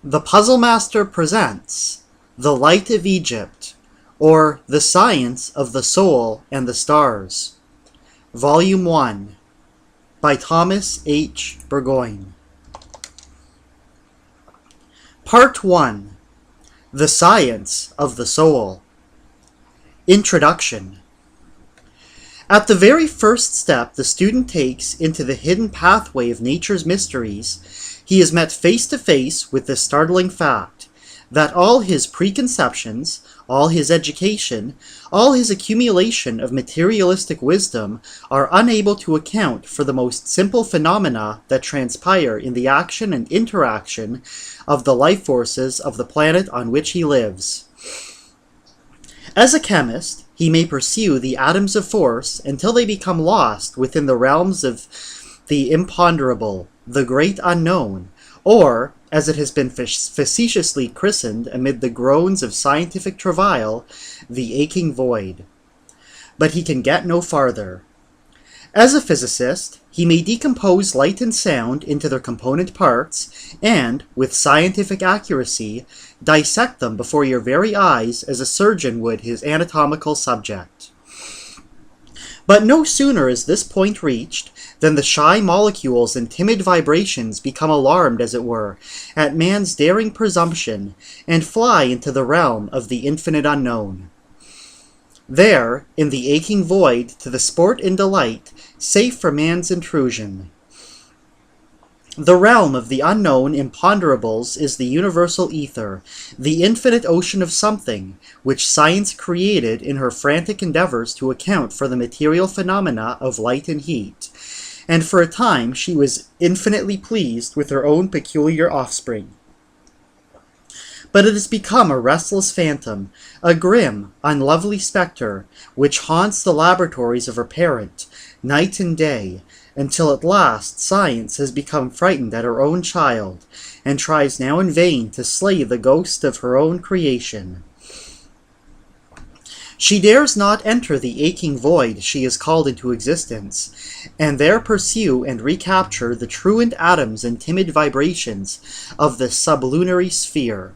The Puzzle Master presents The Light of Egypt, or The Science of the Soul and the Stars, Volume 1, by Thomas H. Burgoyne. Part 1, The Science of the Soul. Introduction. At the very first step the student takes into the hidden pathway of nature's mysteries, he is met face to face with the startling fact that all his preconceptions, all his education, all his accumulation of materialistic wisdom are unable to account for the most simple phenomena that transpire in the action and interaction of the life forces of the planet on which he lives. As a chemist, he may pursue the atoms of force until they become lost within the realms of the imponderable, the great unknown, or, as it has been facetiously christened amid the groans of scientific travail, the aching void. But he can get no farther. As a physicist, he may decompose light and sound into their component parts and, with scientific accuracy, dissect them before your very eyes as a surgeon would his anatomical subject. But no sooner is this point reached than the shy molecules and timid vibrations become alarmed, as it were, at man's daring presumption, and fly into the realm of the infinite unknown. There, in the aching void, to the sport and delight, safe from man's intrusion. The realm of the unknown imponderables is the universal ether, the infinite ocean of something, which science created in her frantic endeavors to account for the material phenomena of light and heat, and for a time she was infinitely pleased with her own peculiar offspring. But it has become a restless phantom, a grim, unlovely spectre, which haunts the laboratories of her parent, night and day, until at last science has become frightened at her own child, and tries now in vain to slay the ghost of her own creation. She dares not enter the aching void she has called into existence, and there pursue and recapture the truant atoms and timid vibrations of the sublunary sphere.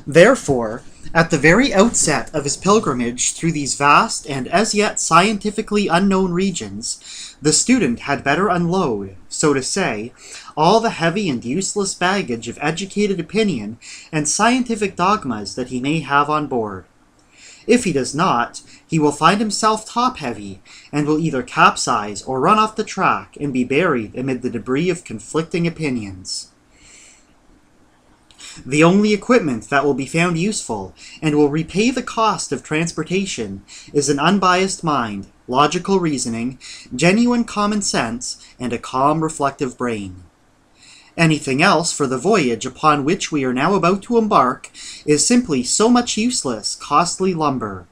Therefore, at the very outset of his pilgrimage through these vast and as yet scientifically unknown regions, the student had better unload, so to say, all the heavy and useless baggage of educated opinion and scientific dogmas that he may have on board. If he does not, he will find himself top-heavy, and will either capsize or run off the track and be buried amid the debris of conflicting opinions. The only equipment that will be found useful, and will repay the cost of transportation, is an unbiased mind, logical reasoning, genuine common sense, and a calm, reflective brain. Anything else for the voyage upon which we are now about to embark is simply so much useless, costly lumber.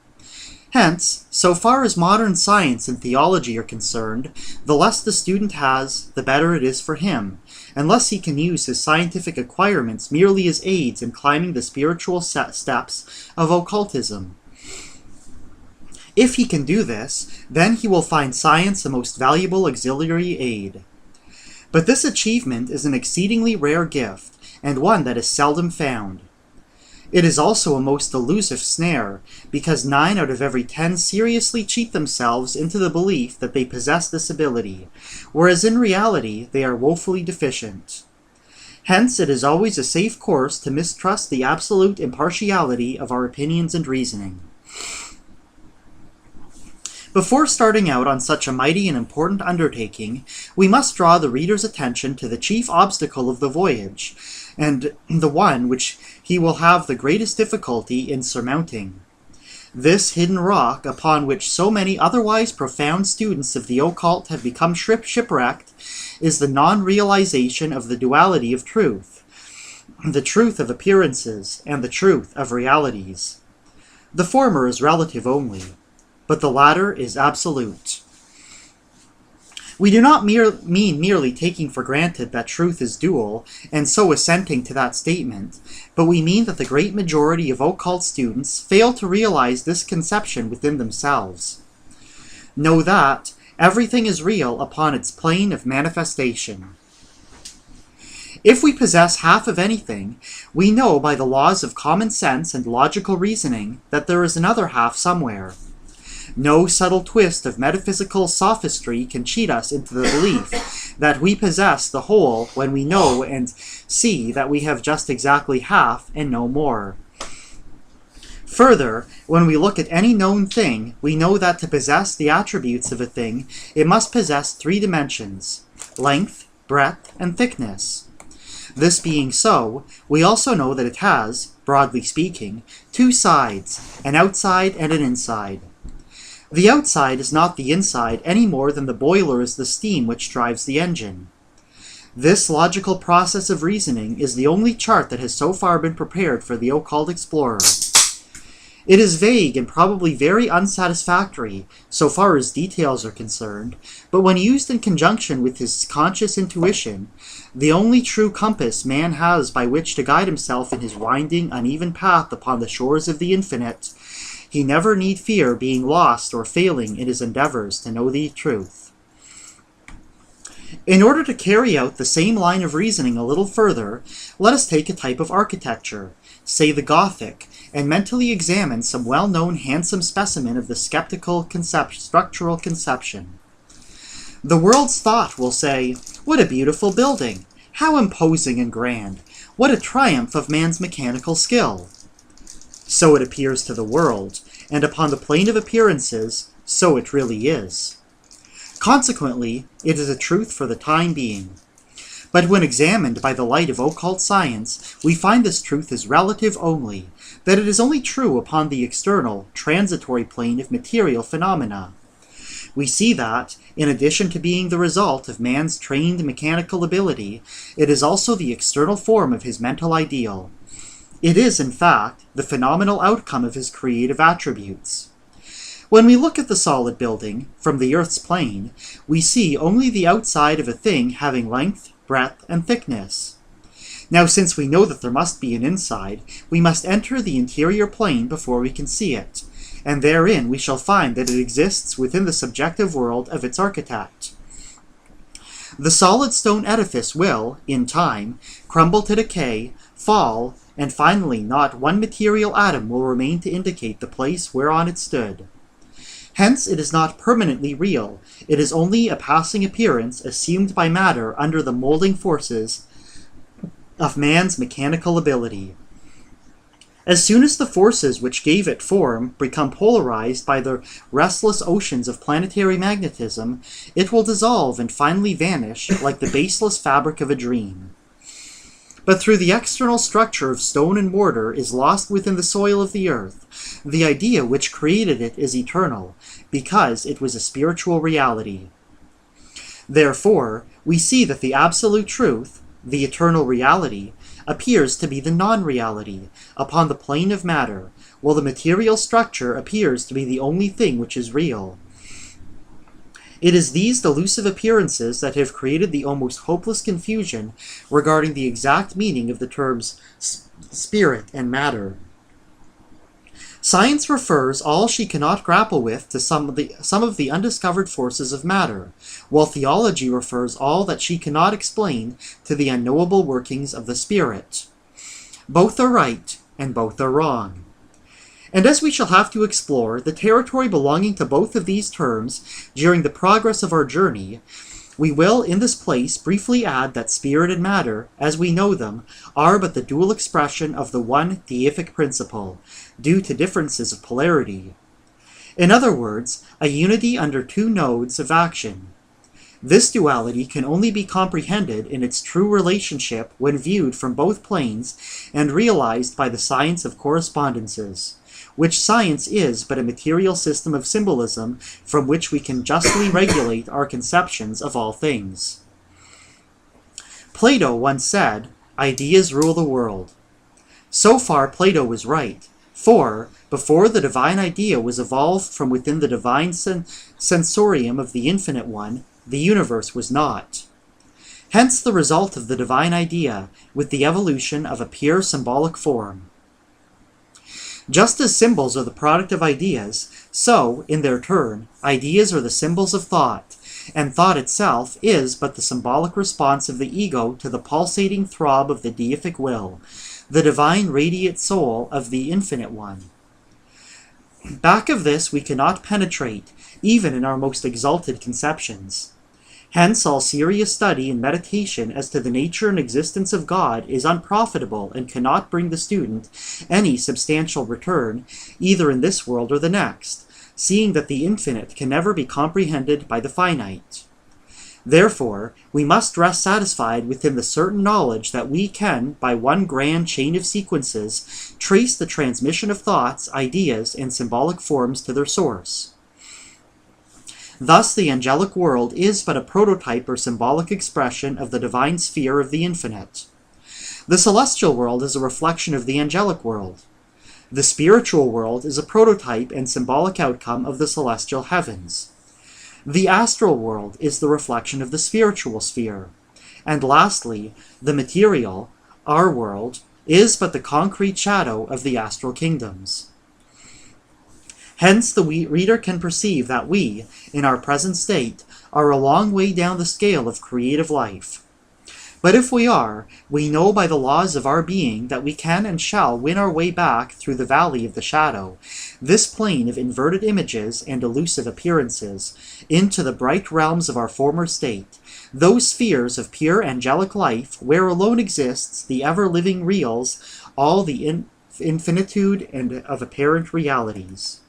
Hence, so far as modern science and theology are concerned, the less the student has, the better it is for him, unless he can use his scientific acquirements merely as aids in climbing the spiritual steps of occultism. If he can do this, then he will find science a most valuable auxiliary aid. But this achievement is an exceedingly rare gift, and one that is seldom found. It is also a most elusive snare, because 9 out of every 10 seriously cheat themselves into the belief that they possess this ability, whereas in reality they are woefully deficient. Hence it is always a safe course to mistrust the absolute impartiality of our opinions and reasoning. Before starting out on such a mighty and important undertaking, we must draw the reader's attention to the chief obstacle of the voyage, and the one which he will have the greatest difficulty in surmounting. This hidden rock, upon which so many otherwise profound students of the occult have become shipwrecked, is the non-realization of the duality of truth, the truth of appearances, and the truth of realities. The former is relative only, but the latter is absolute. We do not mean merely taking for granted that truth is dual, and so assenting to that statement, but we mean that the great majority of occult students fail to realize this conception within themselves. Know that everything is real upon its plane of manifestation. If we possess half of anything, we know by the laws of common sense and logical reasoning that there is another half somewhere. No subtle twist of metaphysical sophistry can cheat us into the belief that we possess the whole when we know and see that we have just exactly half and no more. Further, when we look at any known thing, we know that to possess the attributes of a thing, it must possess 3 dimensions: length, breadth, and thickness. This being so, we also know that it has, broadly speaking, 2 sides, an outside and an inside. The outside is not the inside any more than the boiler is the steam which drives the engine. This logical process of reasoning is the only chart that has so far been prepared for the occult explorer. It is vague and probably very unsatisfactory, so far as details are concerned, but when used in conjunction with his conscious intuition, the only true compass man has by which to guide himself in his winding, uneven path upon the shores of the infinite, he never need fear being lost or failing in his endeavors to know the truth. In order to carry out the same line of reasoning a little further, let us take a type of architecture, say the Gothic, and mentally examine some well-known handsome specimen of the skeptical structural conception. The world's thought will say, "What a beautiful building! How imposing and grand! What a triumph of man's mechanical skill!" So it appears to the world, and upon the plane of appearances, so it really is. Consequently, it is a truth for the time being. But when examined by the light of occult science, we find this truth is relative only, that it is only true upon the external, transitory plane of material phenomena. We see that, in addition to being the result of man's trained mechanical ability, it is also the external form of his mental ideal. It is, in fact, the phenomenal outcome of his creative attributes. When we look at the solid building, from the Earth's plane, we see only the outside of a thing having length, breadth, and thickness. Now, since we know that there must be an inside, we must enter the interior plane before we can see it, and therein we shall find that it exists within the subjective world of its architect. The solid stone edifice will, in time, crumble to decay, fall, and finally not one material atom will remain to indicate the place whereon it stood. Hence it is not permanently real, it is only a passing appearance assumed by matter under the molding forces of man's mechanical ability. As soon as the forces which gave it form become polarized by the restless oceans of planetary magnetism, it will dissolve and finally vanish like the baseless fabric of a dream. But through the external structure of stone and mortar is lost within the soil of the earth. The idea which created it is eternal, because it was a spiritual reality. Therefore, we see that the absolute truth, the eternal reality, appears to be the non-reality, upon the plane of matter, while the material structure appears to be the only thing which is real. It is these delusive appearances that have created the almost hopeless confusion regarding the exact meaning of the terms spirit and matter. Science refers all she cannot grapple with to some of the undiscovered forces of matter, while theology refers all that she cannot explain to the unknowable workings of the spirit. Both are right, and both are wrong. And as we shall have to explore the territory belonging to both of these terms during the progress of our journey, we will in this place briefly add that spirit and matter, as we know them, are but the dual expression of the one deific principle, due to differences of polarity. In other words, a unity under 2 nodes of action. This duality can only be comprehended in its true relationship when viewed from both planes and realized by the science of correspondences, which science is but a material system of symbolism from which we can justly regulate our conceptions of all things. Plato once said, "Ideas rule the world." So far Plato was right, for, before the divine idea was evolved from within the divine sensorium of the Infinite One, the universe was not. Hence the result of the divine idea, with the evolution of a pure symbolic form. Just as symbols are the product of ideas, so, in their turn, ideas are the symbols of thought, and thought itself is but the symbolic response of the ego to the pulsating throb of the deific will, the divine radiant soul of the Infinite One. Back of this we cannot penetrate, even in our most exalted conceptions. Hence all serious study and meditation as to the nature and existence of God is unprofitable and cannot bring the student any substantial return, either in this world or the next, seeing that the infinite can never be comprehended by the finite. Therefore, we must rest satisfied within the certain knowledge that we can, by one grand chain of sequences, trace the transmission of thoughts, ideas, and symbolic forms to their source. Thus, the angelic world is but a prototype or symbolic expression of the divine sphere of the infinite. The celestial world is a reflection of the angelic world. The spiritual world is a prototype and symbolic outcome of the celestial heavens. The astral world is the reflection of the spiritual sphere. And lastly, the material, our world, is but the concrete shadow of the astral kingdoms. Hence the reader can perceive that we, in our present state, are a long way down the scale of creative life. But if we are, we know by the laws of our being that we can and shall win our way back through the valley of the shadow, this plane of inverted images and elusive appearances, into the bright realms of our former state, those spheres of pure angelic life where alone exists the ever-living reals, all the infinitude and of apparent realities.